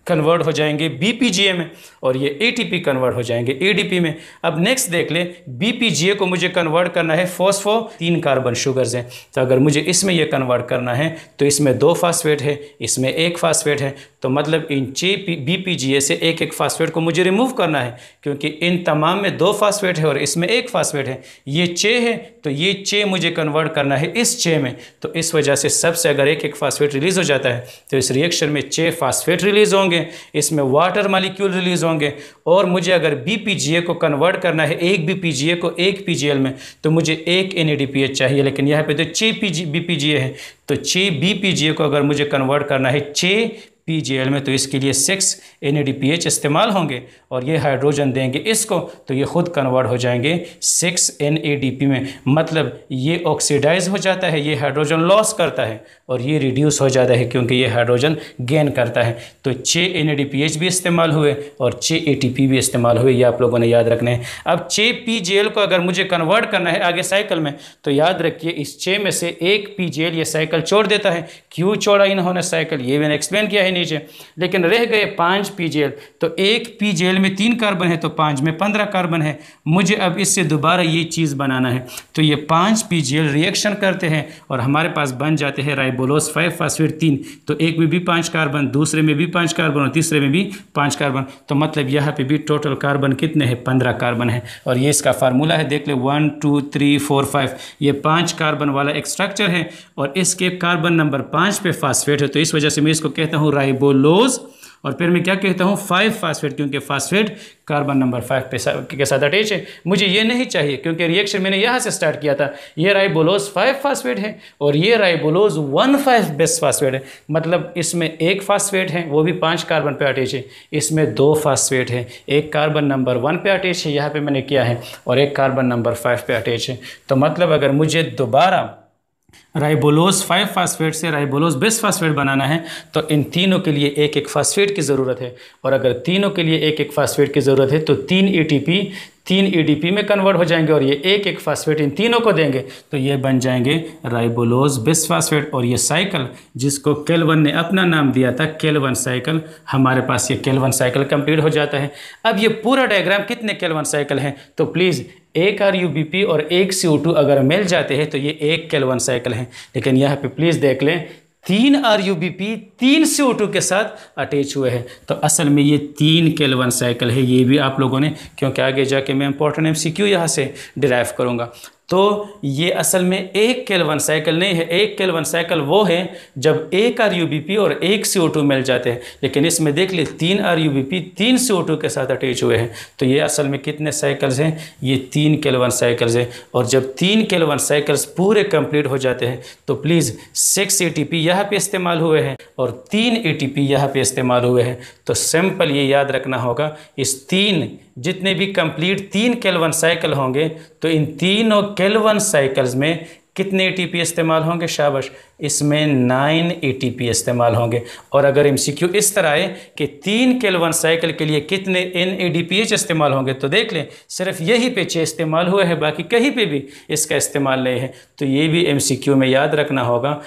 कन्वर्ट हो जाएंगे BPGA में और ये ATP कन्वर्ट हो जाएंगे ADP में। अब नेक्स्ट देख लें, BPGA को मुझे कन्वर्ट करना है फॉस्फो 3 कार्बन शुगर से। तो अगर मुझे इसमें ये कन्वर्ट करना है तो इसमें 2 फास्फेट है, इसमें 1 फास्फेट है, तो मतलब इन 6 BPGA से एक फास्फेट को मुझे रिमूव करना है, क्योंकि इन तमाम में 2 फास्फेट है और इसमें 1 फास्फेट है। ये 6 है तो ये 6 मुझे कन्वर्ट करना है इस 6 में। तो इस वजह से सबसे अगर एक फास्फेट रिलीज हो जाता है तो इस रिएक्शन में 6 फास्फेट रिलीज होंगे, इसमें वाटर मॉलिक्यूल रिलीज होंगे। और मुझे अगर BPGA को कन्वर्ट करना है एक BPGA को एक PGL में तो मुझे एक NADPH चाहिए, लेकिन यहाँ पे तो 6 BPGA है। तो 6 BPGA को अगर मुझे कन्वर्ट करना है 6 PGL में तो इसके लिए 6 NADPH इस्तेमाल होंगे और ये हाइड्रोजन देंगे इसको, तो ये खुद कन्वर्ट हो जाएंगे 6 NADP में। मतलब ये ऑक्सीडाइज हो जाता है, ये हाइड्रोजन लॉस करता है और ये रिड्यूस हो जाता है क्योंकि ये हाइड्रोजन गेन करता है। तो 6 NADPH भी इस्तेमाल हुए और 6 ATP भी इस्तेमाल हुए, ये आप लोगों ने याद रखना है। अब 6 PGL को अगर मुझे कन्वर्ट करना है आगे साइकिल में तो याद रखिए इस 6 में से एक PGL ये साइकिल छोड़ देता है। क्यों छोड़ा इन्होंने साइकिल, ये मैंने एक्सप्लेन किया है नीचे, लेकिन रह गए 5 PGL। तो एक PGL में 3 कार्बन है तो 5 में 15 कार्बन है। मुझे अब इससे दोबारा ये चीज़ बनाना है, तो ये 5 PGL रिएक्शन करते हैं और हमारे पास बन जाते हैं राइबोलोज 5 फास्फेट 3। तो एक में भी 5 कार्बन, दूसरे में भी 5 कार्बन और तीसरे में भी 5 कार्बन। तो मतलब यहाँ पे भी टोटल कार्बन कितने हैं, 15 कार्बन है। और ये इसका फार्मूला है, देख ले 1 2 3 4 5, ये 5 कार्बन वाला एक स्ट्रक्चर है और इसके कार्बन नंबर 5 पे फास्फेट है, तो इस वजह से मैं इसको कहता हूँ राइबोलोज। और फिर मैं क्या कहता हूँ 5 फास्फेट, क्योंकि फास्फेट कार्बन नंबर 5 के साथ अटैच है। मुझे ये नहीं चाहिए क्योंकि रिएक्शन मैंने यहाँ से स्टार्ट किया था। ये राइबोलोज 5 फास्फेट है और ये राइबोलोज 1,5 बेस फास्फेट है। मतलब इसमें एक फास्फेट है वो भी 5 कार्बन पे अटैच है, इसमें 2 फास्फेट है, एक कार्बन नंबर 1 पे अटैच है यहाँ पे मैंने किया है और एक कार्बन नंबर 5 पे अटैच है। तो मतलब अगर मुझे दोबारा राइबोलोज 5 फास्फेट से राइबोलोज बेस फास्फेट बनाना है तो इन तीनों के लिए एक एक फास्फेट की ज़रूरत है। और अगर तीनों के लिए एक एक फास्फेट की ज़रूरत है तो 3 ATP 3 ADP में कन्वर्ट हो जाएंगे और ये एक एक फास्फेट इन तीनों को देंगे, तो ये बन जाएंगे राइबोलोज बेस फास्फेट। और ये साइकिल जिसको केल्विन ने अपना नाम दिया था केल्विन साइकिल, हमारे पास ये केल्विन साइकिल कंप्लीट हो जाता है। अब ये पूरा डायग्राम कितने केल्विन साइकिल हैं, तो प्लीज़ एक RuBp और एक CO2 अगर मिल जाते हैं तो ये एक केल्विन साइकिल है। लेकिन यहाँ पे प्लीज़ देख लें 3 RuBp 3 CO2 के साथ अटैच हुए हैं, तो असल में ये 3 केल्विन साइकिल है। ये भी आप लोगों ने, क्योंकि आगे जाके मैं इंपॉर्टेंट MCQ यहाँ से डिराइव करूँगा, तो ये असल में एक केल्विन साइकिल नहीं है। एक केल्विन साइकिल वो है जब एक RuBp और एक CO2 मिल जाते हैं, लेकिन इसमें देख ले 3 RuBp 3 CO2 के साथ अटैच हुए हैं, तो ये असल में कितने साइकिल्स हैं, ये 3 केल्विन साइकिल्स हैं। और जब 3 केल्विन साइकिल्स पूरे कंप्लीट हो जाते हैं तो प्लीज़ 6 ATP यहाँ पे इस्तेमाल हुए हैं और 3 ATP यहाँ पे इस्तेमाल हुए हैं। तो सिंपल ये याद रखना होगा, इस 3 जितने भी कंप्लीट 3 केल्विन साइकिल होंगे तो इन तीनों केल्विन साइकिल्स में कितने ATP इस्तेमाल होंगे, शाबाश, इसमें 9 ATP इस्तेमाल होंगे। और अगर MCQ इस तरह है कि 3 केल्विन साइकिल के लिए कितने NADPH इस्तेमाल होंगे, तो देख लें सिर्फ यही पे 6 इस्तेमाल हुए हैं, बाकी कहीं पे भी इसका इस्तेमाल नहीं है। तो ये भी MCQ में याद रखना होगा,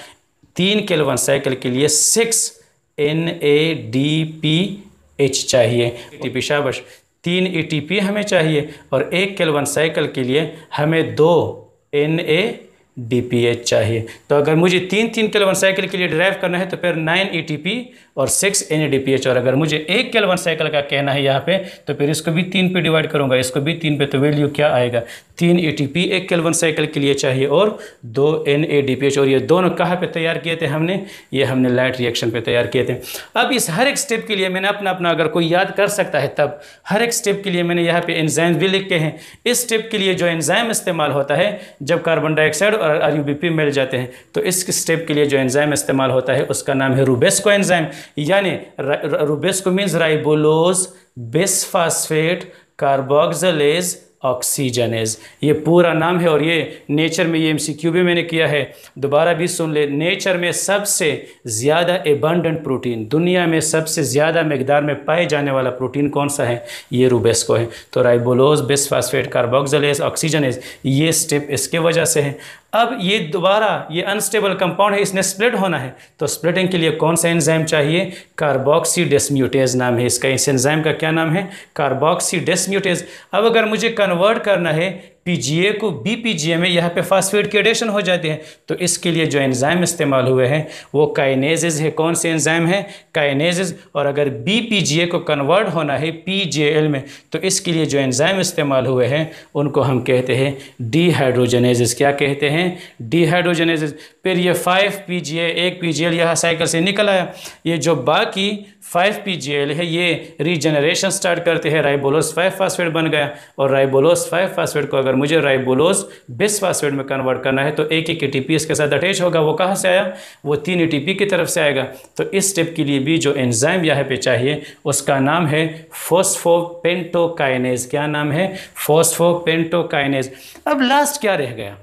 3 केल्विन साइकिल के लिए 6 NADPH चाहिए। ATP, शाबाश, 3 ATP हमें चाहिए और 1 केल्विन साइकिल के लिए हमें 2 NADPH चाहिए। तो अगर मुझे 3 केल्विन साइकिल के लिए ड्राइव करना है तो फिर 9 ATP और 6 NADPH, और अगर मुझे 1 केल्विन साइकिल का कहना है यहाँ पे तो फिर इसको भी 3 पे डिवाइड करूँगा, इसको भी 3 पे, तो वैल्यू क्या आएगा, 3 ATP 1 केल्विन साइकिल के लिए चाहिए और 2 NADPH। और ये दोनों कहाँ पे तैयार किए थे हमने, ये हमने लाइट रिएक्शन पे तैयार किए थे। अब इस हर एक स्टेप के लिए मैंने अपना अगर कोई याद कर सकता है तब हर एक स्टेप के लिए मैंने यहाँ पे एंजाइम भी लिखे हैं। इस स्टेप के लिए जो एंजाइम इस्तेमाल होता है जब कार्बन डाइऑक्साइड और RUBP मिल जाते हैं, तो इस स्टेप के लिए जो एंजाइम इस्तेमाल होता है उसका नाम है रुबेस्को एंजाइम, यानी रुबेस्को मीन्स राइबोलोज बिसफास्फेट कार्बोक्सिलेज ऑक्सीजनेज, ये पूरा नाम है। और ये नेचर में, ये MCQ भी मैंने किया है, दोबारा भी सुन ले, नेचर में सबसे ज़्यादा एबंडेंट प्रोटीन, दुनिया में सबसे ज़्यादा मकदार में पाए जाने वाला प्रोटीन कौन सा है, ये रुबेस्को है। तो राइबोलोज बिसफास्फेट कार्बोक्सिलेज ऑक्सीजनेज, ये स्टेप इसके वजह से है। अब ये दोबारा ये अनस्टेबल कंपाउंड है, इसने स्प्लिट होना है, तो स्प्लिटिंग के लिए कौन सा एंजाइम चाहिए, कार्बोक्सी डिसम्यूटेज नाम है इसका। इस एंजाइम का क्या नाम है, कार्बोक्सी डिसम्यूटेज। अब अगर मुझे कन्वर्ट करना है PGA को BPGA में, यहाँ पे फास्फेट की एडिशन हो जाती है, तो इसके लिए जो एंजाइम इस्तेमाल हुए हैं वो काइनेजेस है। कौन से एंजाइम है, काइनेजेस। और अगर BPGA को कन्वर्ट होना है PGL में, तो इसके लिए जो एंजाइम इस्तेमाल हुए हैं उनको हम कहते हैं डिहाइड्रोजनेजेस। क्या कहते हैं, डिहाइड्रोजनेजेस। फिर ये 5PGA, एक PGL यहाँ साइकिल से निकल आया, ये जो बाकी 5PGL है ये रीजनरेशन स्टार्ट करते हैं, राइबोलोज 5 फास्फेट बन गया। और राइबोलोज 5 फास्फेट को अगर मुझे राइबोलोज बिस फास्फेट में कन्वर्ट करना है तो एक ATP इसके साथ अटैच होगा। वो कहाँ से आया, वो 3 ATP की तरफ से आएगा। तो इस स्टेप के लिए भी जो एंजाइम यहाँ पे चाहिए उसका नाम है फॉस्फोपेंटोकाइनेज। क्या नाम है, फॉस्फोपेंटोकाइनेज। अब लास्ट क्या रह गया,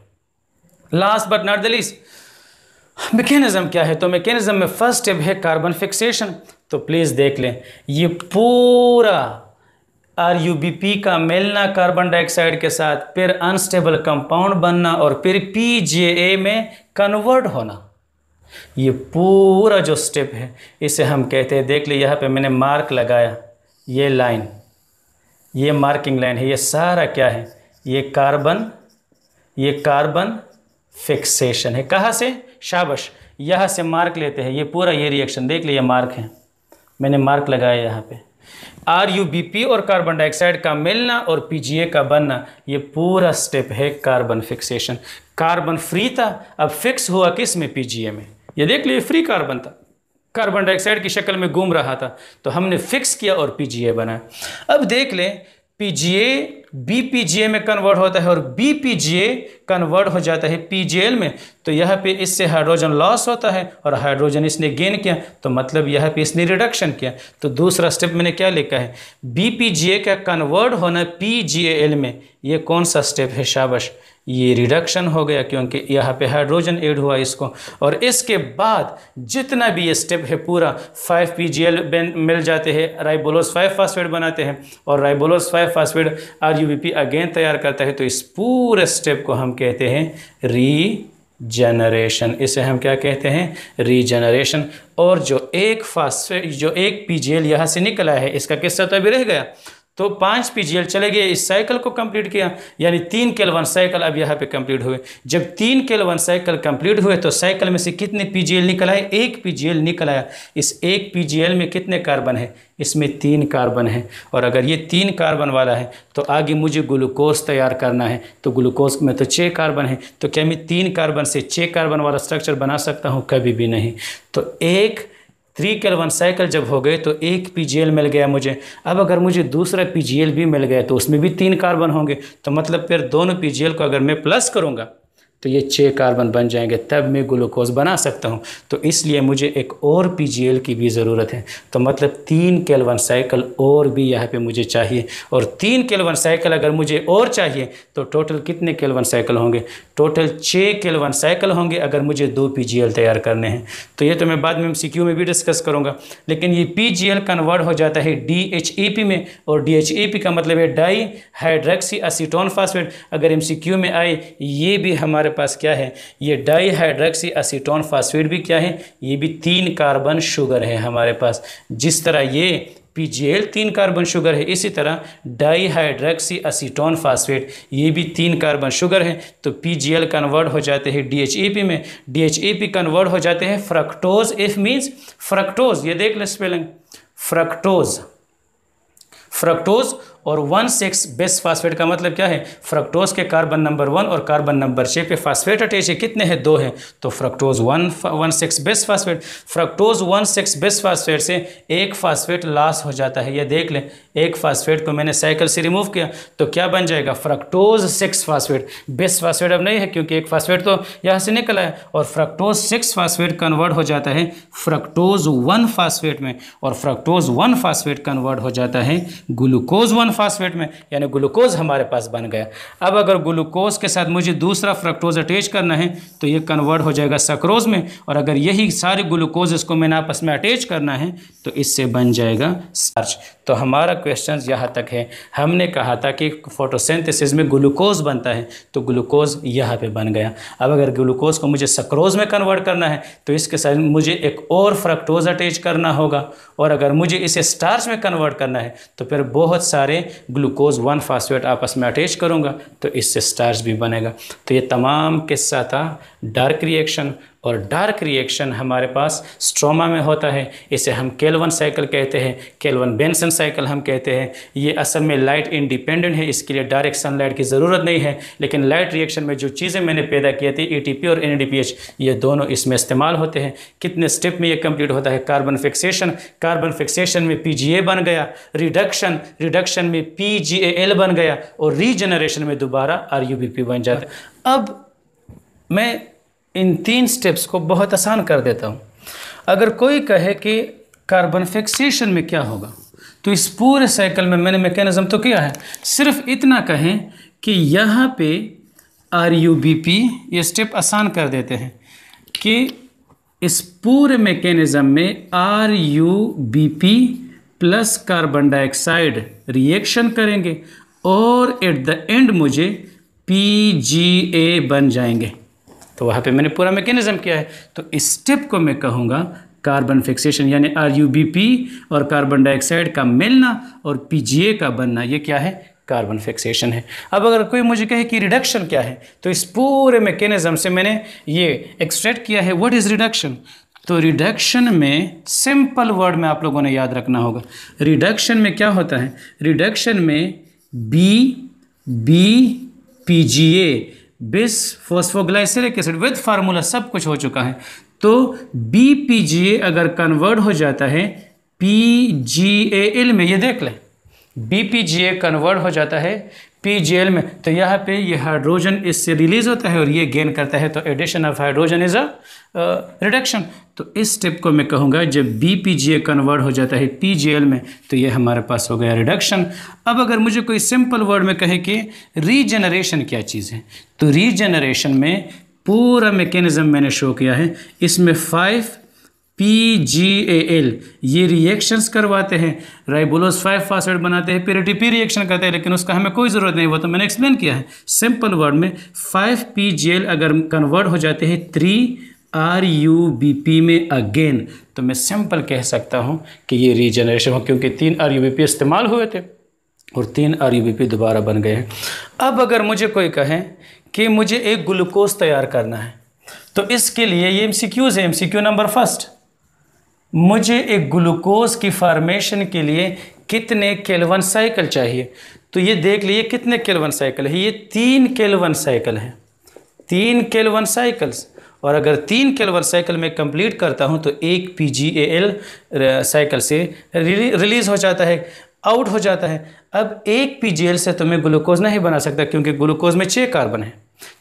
last but not the least, mechanism क्या है। तो मैकेनिज्म में फर्स्ट स्टेप है कार्बन फिक्सेशन। तो प्लीज़ देख लें, ये पूरा RUBP का मिलना कार्बन डाइऑक्साइड के साथ, फिर अनस्टेबल कंपाउंड बनना और फिर PGA में कन्वर्ट होना, ये पूरा जो स्टेप है इसे हम कहते हैं, देख ले यहाँ पे मैंने मार्क लगाया, ये लाइन, ये मार्किंग लाइन है, ये सारा क्या है, ये कार्बन फिक्सेशन है। कहाँ से, शाबाश, यहाँ से मार्क लेते हैं। ये पूरा ये रिएक्शन देख लीजिए, मार्क है, मैंने मार्क लगाया यहाँ पे। RUBP और कार्बन डाइऑक्साइड का मिलना और PGA का बनना, ये पूरा स्टेप है कार्बन फिक्सेशन। कार्बन फ्री था, अब फिक्स हुआ किस में, PGA में। ये देख लीजिए, फ्री कार्बन था, कार्बन डाइऑक्साइड की शक्ल में घूम रहा था, तो हमने फिक्स किया और PGA बनाया। अब देख लें, PGA BPGA में कन्वर्ट होता है और BPGA कन्वर्ट हो जाता है PGL में, तो यहाँ पे इससे हाइड्रोजन लॉस होता है और हाइड्रोजन इसने गेन किया, तो मतलब यहाँ पे इसने रिडक्शन किया। तो दूसरा स्टेप मैंने क्या लिखा है, BPGA का कन्वर्ट होना PGAL में, ये कौन सा स्टेप है, शाबाश, ये रिडक्शन हो गया क्योंकि यहाँ पे हाइड्रोजन ऐड हुआ इसको। और इसके बाद जितना भी ये स्टेप है पूरा 5PGL मिल जाते हैं, राइबोलोज 5 फास्फेट बनाते हैं और राइबोलोज 5 फास्फेट RUBP अगेन तैयार करता है। तो इस पूरे स्टेप को हम कहते हैं रीजनरेशन। इसे हम क्या कहते हैं, रीजनरेशन। और जो एक PGL यहाँ से निकला है, इसका किस्सा तो अभी रह गया, तो 5 PGL चले गए, इस साइकिल को कंप्लीट किया, यानी 3 केल्विन साइकिल अब यहाँ पे कंप्लीट हुए। जब 3 केल्विन साइकिल कंप्लीट हुए तो साइकिल में से कितने PGL निकल आए, 1 PGL निकल आया। इस 1 PGL में कितने कार्बन है, इसमें 3 कार्बन है। और अगर ये 3 कार्बन वाला है तो आगे मुझे ग्लूकोज तैयार करना है, तो ग्लूकोज में तो 6 कार्बन है, तो क्या मैं 3 कार्बन से 6 कार्बन वाला स्ट्रक्चर बना सकता हूँ, कभी भी नहीं। तो 3 केल्विन साइकिल जब हो गए तो 1 PGL मिल गया मुझे। अब अगर मुझे दूसरा PGL भी मिल गया तो उसमें भी 3 कार्बन होंगे, तो मतलब फिर दोनों PGL को अगर मैं प्लस करूँगा तो ये 6 कार्बन बन जाएंगे, तब मैं ग्लूकोज बना सकता हूँ। तो इसलिए मुझे एक और PGL की भी ज़रूरत है, तो मतलब 3 केल्विन साइकिल और भी यहाँ पे मुझे चाहिए। और 3 केल्विन साइकिल अगर मुझे और चाहिए तो टोटल कितने केल्विन साइकिल होंगे, टोटल 6 केल्विन साइकिल होंगे अगर मुझे 2 PGL तैयार करने हैं। तो ये तो मैं बाद में MCQ में भी डिस्कस करूँगा। लेकिन ये PGL कन्वर्ट हो जाता है DHEP में, और DHEP का मतलब है डाई हाइड्रोक्सी एसीटोन फास्फेट। अगर MCQ में आए, ये भी हमारे पास क्या है, ये डाईहाइड्रॉक्सी एसीटोन फास्फेट भी क्या है, ये भी 3 कार्बन शुगर है हमारे पास। जिस तरह ये PGL 3 कार्बन शुगर है, इसी तरह डाईहाइड्रॉक्सी एसीटोन फास्फेट ये भी 3 कार्बन शुगर है। तो PGL कन्वर्ट हो जाते हैं DHAP में, DHAP कन्वर्ट हो जाते हैं फ्रक्टोज। F मीन्स फ्रक्टोज, ये देख ले स्पेलिंग, फ्रक्टोज, फ्रक्टोज और 1,6 बेस फास्फेट का मतलब क्या है, फ्रक्टोज के कार्बन नंबर 1 और कार्बन नंबर 6 पे फास्फेट अटैच है, कितने हैं, 2 हैं, तो fructose 1,6 base phosphate. Fructose 1,6 base phosphate से एक फास्फेट लॉस हो जाता है, ये देख लें, एक फास्फेट को मैंने साइकिल से रिमूव किया तो क्या बन जाएगा, फ्रक्टोज 6 फास्फेट। बेस फास्फेट अब नहीं है क्योंकि एक फास्फेट तो यहाँ से निकला है, और फ्रक्टोज 6 फास्फेट कन्वर्ट हो जाता है फ्रक्टोज 1 फास्फेट में, और फ्रक्टोज 1 फास्फेट कन्वर्ट हो जाता है ग्लूकोज 1 फास्फेट में, यानी ग्लूकोज हमारे पास बन गया। अब अगर ग्लूकोज के साथ मुझे दूसरा फ्रक्टोज अटैच करना है तो ये कन्वर्ट हो जाएगा सक्रोज में, और अगर यही सारे ग्लूकोज इसको मैंने आपस में अटैच करना है तो इससे बन जाएगा स्टार्च। तो हमारा क्वेश्चन यहाँ तक है, हमने कहा था कि फोटोसिंथेसिस में ग्लूकोज बनता है तो ग्लूकोज यहाँ पे बन गया। अब अगर ग्लूकोज को मुझे सक्रोज में कन्वर्ट करना है तो इसके साथ मुझे एक और फ्रक्टोज अटैच करना होगा, और अगर मुझे इसे स्टार्च में कन्वर्ट करना है तो फिर बहुत सारे ग्लूकोज 1 फास्फेट आपस में अटैच करूँगा तो इससे स्टार्च भी बनेगा। तो ये तमाम किस्सा था डार्क रिएक्शन, और डार्क रिएक्शन हमारे पास स्ट्रोमा में होता है, इसे हम केल्विन साइकिल कहते हैं, केल्विन बेंसन साइकिल हम कहते हैं। ये असल में लाइट इंडिपेंडेंट है, इसके लिए डायरेक्ट सनलाइट की ज़रूरत नहीं है, लेकिन लाइट रिएक्शन में जो चीज़ें मैंने पैदा की थी ATP और NADPH ये दोनों इसमें इस्तेमाल होते हैं। कितने स्टेप में ये कंप्लीट होता है, कार्बन फिक्सेशन, कार्बन फिक्सेशन में PGA बन गया, रिडक्शन, रिडक्शन में PGAL बन गया, और रीजनरेशन में दोबारा RUBP बन जाता है। अब मैं इन 3 स्टेप्स को बहुत आसान कर देता हूँ। अगर कोई कहे कि कार्बन फिक्सेशन में क्या होगा, तो इस पूरे साइकिल में मैंने मैकेनिज्म तो किया है, सिर्फ इतना कहें कि यहाँ पे RUBP, ये स्टेप आसान कर देते हैं कि इस पूरे मैकेनिज्म में RUBP plus carbon dioxide reaction करेंगे और एट द एंड मुझे PGA बन जाएंगे। तो वहाँ पे मैंने पूरा मैकेनिज्म किया है। तो इस स्टेप को मैं कहूँगा कार्बन फिक्सेशन, यानी RUBP और कार्बन डाइऑक्साइड का मिलना और PGA का बनना, ये क्या है, कार्बन फिक्सेशन है। अब अगर कोई मुझे कहे कि रिडक्शन क्या है, तो इस पूरे मैकेनिज्म से मैंने ये एक्सट्रैक्ट किया है व्हाट इज़ रिडक्शन। तो रिडक्शन में सिंपल वर्ड में आप लोगों ने याद रखना होगा, रिडक्शन में क्या होता है, रिडक्शन में PGA बिस फॉस्फोग्लाइसरिक एसिड विद फार्मूला सब कुछ हो चुका है। तो BPGA अगर कन्वर्ट हो जाता है PGAL में, ये देख लें, BPGA कन्वर्ट हो जाता है PGL में, तो यहाँ पे ये हाइड्रोजन इससे रिलीज होता है और ये गेन करता है, तो addition of hydrogen is a reduction. तो इस स्टेप को मैं कहूँगा जब BPGA कन्वर्ट हो जाता है PGL में तो ये हमारे पास हो गया रिडक्शन। अब अगर मुझे कोई सिंपल वर्ड में कहे कि रीजनरेशन क्या चीज़ है, तो रीजनरेशन में पूरा मैकेनिज्म मैंने शो किया है। इसमें 5-PGAL ये रिएक्शंस करवाते हैं, राइबोलोज 5 फास्फेट बनाते हैं, फिर ATP रिएक्शन करते हैं, लेकिन उसका हमें कोई ज़रूरत नहीं, वो तो मैंने एक्सप्लेन किया है। सिंपल वर्ड में 5-PGAL अगर कन्वर्ट हो जाते हैं 3-RUBP में अगेन, तो मैं सिंपल कह सकता हूँ कि ये रीजनरेशन हो, क्योंकि 3 RUBP इस्तेमाल हुए थे और 3 RUBP दोबारा बन गए हैं। अब अगर मुझे कोई कहे कि मुझे एक ग्लूकोज तैयार करना है, तो इसके लिए ये MCQs है। MCQ नंबर 1, मुझे एक ग्लूकोज की फॉर्मेशन के लिए कितने केल्विन साइकिल चाहिए, तो ये देख लीजिए कितने केल्विन साइकिल है, ये 3 केल्विन साइकिल है, 3 केल्विन साइकिल्स। और अगर 3 केल्विन साइकिल में कंप्लीट करता हूँ तो एक PGAL साइकिल से रिलीज हो जाता है, आउट हो जाता है। अब एक PGAL से तो मैं ग्लूकोज नहीं बना सकता क्योंकि ग्लूकोज में 6 कार्बन है,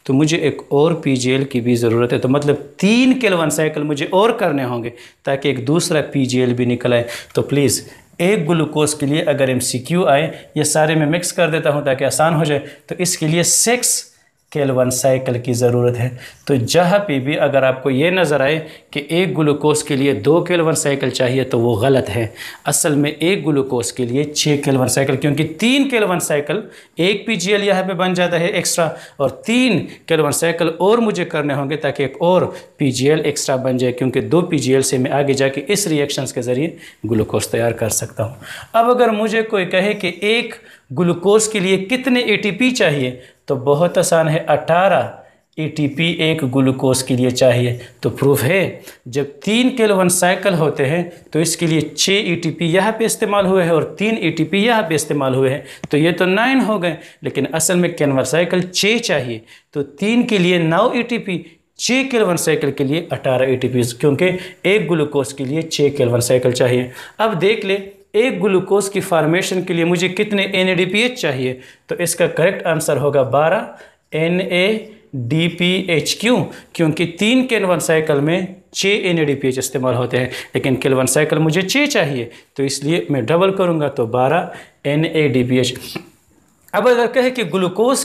तो मुझे एक और PGAL की भी ज़रूरत है। तो मतलब 3 केल्विन साइकिल मुझे और करने होंगे ताकि एक दूसरा PGAL भी निकल आए। तो प्लीज़ एक ग्लूकोज के लिए अगर MCQ आए, ये सारे मैं मिक्स कर देता हूँ ताकि आसान हो जाए। तो इसके लिए 6 केल्विन साइकिल की ज़रूरत है। तो जहाँ पे भी अगर आपको ये नज़र आए कि एक ग्लूकोज के लिए 2 केल्विन साइकिल चाहिए तो वो गलत है। असल में एक ग्लूकोज के लिए 6 केल्विन साइकिल, क्योंकि 3 केल्विन साइकिल एक PGL यहाँ पे बन जाता है एक्स्ट्रा, और 3 केल्विन साइकिल और मुझे करने होंगे ताकि एक और PGL एक्स्ट्रा बन जाए, क्योंकि 2 PGL से मैं आगे जाके इस रिएक्शंस के ज़रिए ग्लूकोज तैयार कर सकता हूँ। अब अगर मुझे कोई कहे कि एक ग्लूकोज के लिए कितने ATP चाहिए, तो बहुत आसान है, 18 ATP एक ग्लूकोज के लिए चाहिए। तो प्रूफ है जब 3 केल्विन साइकिल होते हैं तो इसके लिए 6 ATP यहाँ पे इस्तेमाल हुए हैं और 3 ATP यहाँ पे इस्तेमाल हुए हैं, तो ये तो 9 हो गए, लेकिन असल में केल्विन साइकिल 6 चाहिए। तो 3 के लिए 9 ATP, 6 केल्विन साइकिल के लिए 18 ATP, क्योंकि एक ग्लूकोज के लिए 6 केल्विन साइकिल चाहिए। अब देख ले एक ग्लूकोज की फॉर्मेशन के लिए मुझे कितने NADPH चाहिए, तो इसका करेक्ट आंसर होगा 12 NADPH। क्योंकि 3 केल्विन साइकिल में 6 NADPH इस्तेमाल होते हैं, लेकिन केल्विन साइकिल मुझे 6 चाहिए, तो इसलिए मैं डबल करूँगा तो 12 NADPH। अब अगर कहे कि ग्लूकोज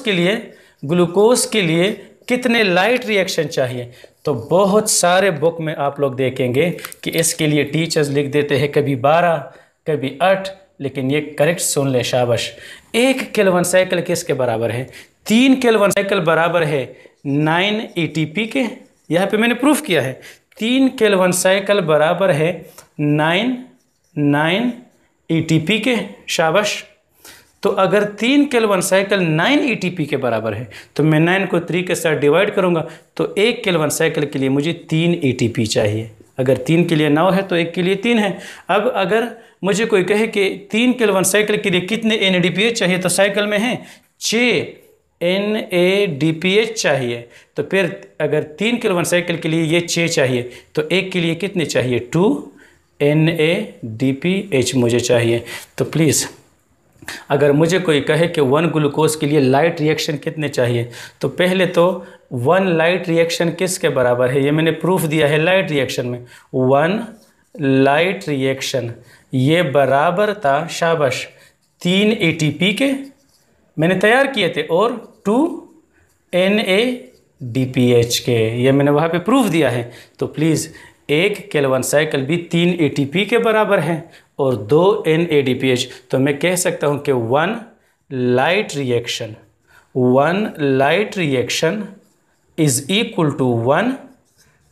के लिए कितने लाइट रिएक्शन चाहिए, तो बहुत सारे बुक में आप लोग देखेंगे कि इसके लिए टीचर्स लिख देते हैं कभी 12 कभी 8, लेकिन ये करेक्ट सुन ले शाबाश। 1 केल्विन साइकिल किसके बराबर है? 3 केल्विन साइकिल बराबर है 9 ATP के। यहाँ पे मैंने प्रूफ किया है 3 केल्विन साइकिल बराबर है 9 ATP के। शाबाश। तो अगर 3 केल्विन साइकिल 9 ATP के बराबर है तो मैं 9 को 3 के साथ डिवाइड करूँगा, तो 1 केल्विन साइकिल के लिए मुझे 3 ATP चाहिए। अगर 3 के लिए 9 है तो 1 के लिए 3 है। अब अगर मुझे कोई कहे कि 3 केल्विन साइकिल के लिए कितने NADPH चाहिए, तो साइकिल में है 6 NADPH चाहिए। तो फिर अगर 3 केल्विन साइकिल के लिए ये 6 चाहिए तो 1 के लिए कितने चाहिए? 2 NADPH मुझे चाहिए। तो प्लीज़ अगर मुझे कोई कहे कि 1 ग्लूकोज के लिए लाइट रिएक्शन कितने चाहिए, तो पहले तो 1 लाइट रिएक्शन किसके बराबर है, ये मैंने प्रूफ दिया है लाइट रिएक्शन में। 1 लाइट रिएक्शन ये बराबर था शाबाश 3 ATP के मैंने तैयार किए थे और 2 NADPH के, ये मैंने वहाँ पे प्रूफ दिया है। तो प्लीज़ 1 केल्विन साइकिल भी 3 ATP के बराबर है और 2 NADPH। तो मैं कह सकता हूँ कि 1 light reaction is equal to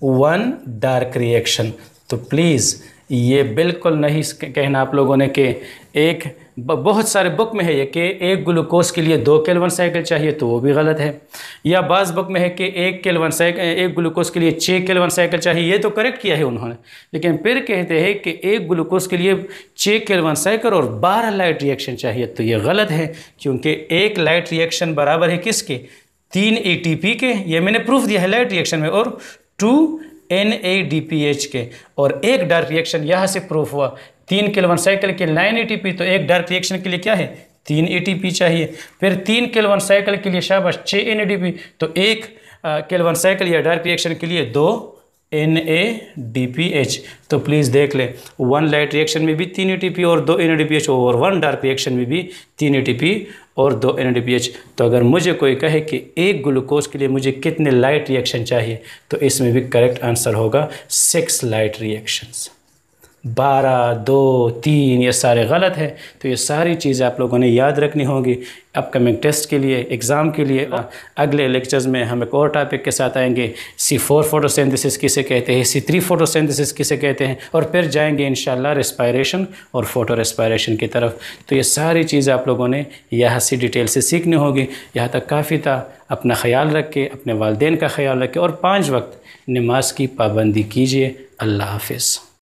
1 dark reaction. तो प्लीज़ ये बिल्कुल नहीं कहना आप लोगों ने कि बहुत सारे बुक में है ये कि एक ग्लूकोज के लिए 2 केल्विन साइकिल चाहिए, तो वो भी गलत है। या बाज़ बुक में है कि एक ग्लूकोज के लिए 6 केल्विन साइकिल चाहिए, ये तो करेक्ट किया है उन्होंने, लेकिन फिर कहते हैं कि एक ग्लूकोज के लिए 6 केल्विन साइकिल और 12 लाइट रिएक्शन चाहिए, तो ये गलत है। क्योंकि एक लाइट रिएक्शन बराबर है किसके? 3 ATP के, ये मैंने प्रूफ दिया है लाइट रिएक्शन में, और 2 NADPH के। और एक डार्क रिएक्शन यहाँ से प्रूफ हुआ 3 केल्विन साइकिल के 9 ATP, तो एक डार्क रिएक्शन के लिए क्या है? 3 ATP चाहिए। फिर 3 केल्विन साइकिल के लिए शाबाश 6 NADP, तो एक केल्विन साइकिल या डार्क रिएक्शन के लिए 2 NADPH। तो प्लीज़ देख ले 1 लाइट रिएक्शन में भी 3 ATP और 2 NADPH, और 1 डार्क रिएक्शन में भी 3 ATP और 2 NADPH। तो अगर मुझे कोई कहे कि एक ग्लूकोज के लिए मुझे कितने लाइट रिएक्शन चाहिए, तो इसमें भी करेक्ट आंसर होगा 6 लाइट रिएक्शंस। 12, 2, 3 ये सारे गलत है। तो ये सारी चीज़ें आप लोगों ने याद रखनी होगी अपकमिंग टेस्ट के लिए, एग्ज़ाम के लिए। अगले लेक्चर्स में हम एक और टॉपिक के साथ आएंगे, C4 फोटोसिंथेसिस किसे कहते हैं, C3 फोटोसिंथेसिस किसे कहते हैं, और फिर जाएंगे इंशाल्लाह रेस्पायरेशन और फोटो रेस्पायरेशन की तरफ। तो ये सारी चीज़ें आप लोगों ने यहाँ से डिटेल से सीखनी होगी। यहाँ तक काफ़ी था। अपना ख्याल रखें, अपने वालिदैन का ख्याल रखें और 5 वक्त नमाज की पाबंदी कीजिए। अल्लाह हाफिज़।